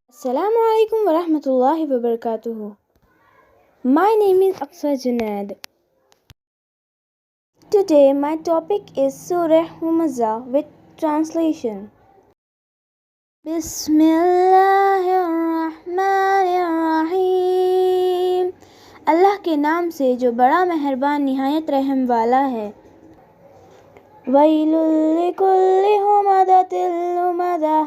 Assalamu alaikum wa rahmatullahi wa barakatuh. My name is Aqsa Junaid. Today my topic is Surah Humaza with translation. Bismillahirrahmanirrahim. اللہ کے نام سے جو بڑا مہربان نہایت رحم والا ہے. وَيْلٌ لِكُلِّ ہُمَزَةٍ لُمَزَةٍ.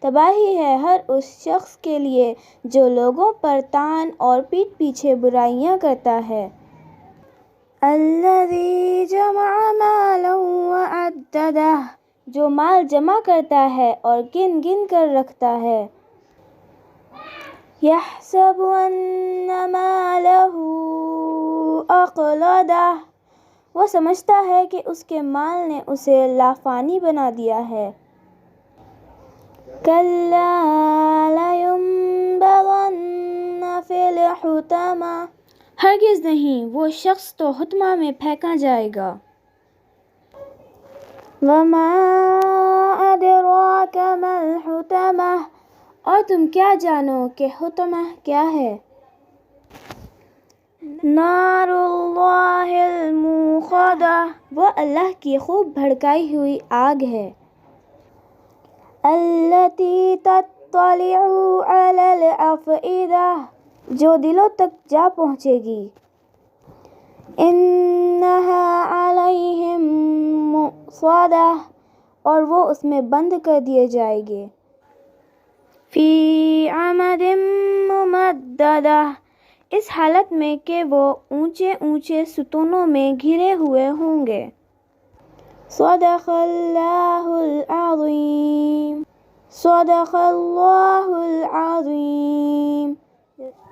تباہی ہے ہر اس شخص کے لیے جو لوگوں پر طعن اور پیٹھ پیچھے برائیاں کرتا ہے. الَّذِي جَمَعَ مَالًا وَعَدَّدَهُ. جو مال جمع کرتا ہے اور گن گن کر رکھتا ہے. يَحْسَبُ أَنَّ مَالَهُ أَخْلَدَهُ. وہ سمجھتا ہے کہ اس کے مال نے اسے لافانی بنا دیا ہے. كَلَّا لَيُنبَذَنَّ فِي الْحُطَمَةِ. ہرگز نہیں، وہ شخص تو حطمہ میں پھینکا جائے گا. وَمَا أَدْرَاكَ مَا الْحُطَمَةُ. اور تم کیا جانو کہ حطمہ کیا ہے؟ نَارُ اللَّهِ الْمُوقَدَةُ. وہ اللہ کی خوب بھڑکائی ہوئی آگ ہے. الَّتِي تَطَّلِعُ عَلَى الْأَفْئِدَةِ. جو دلوں تک جا پہنچے گی. إِنَّهَا عَلَيْهِم مُّؤْصَدَةٌ. اور وہ اس میں بند کر دیے جائیں گے. فِي عَمَدٍ مُّمَدَّدَةٍ. اس حالت میں کہ وہ اونچے اونچے ستونوں میں گھرے ہوئے ہوں گے. صدق اللہ العظیم. صدق اللہ العظیم.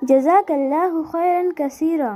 جزاک اللہ خیرا کثیرا.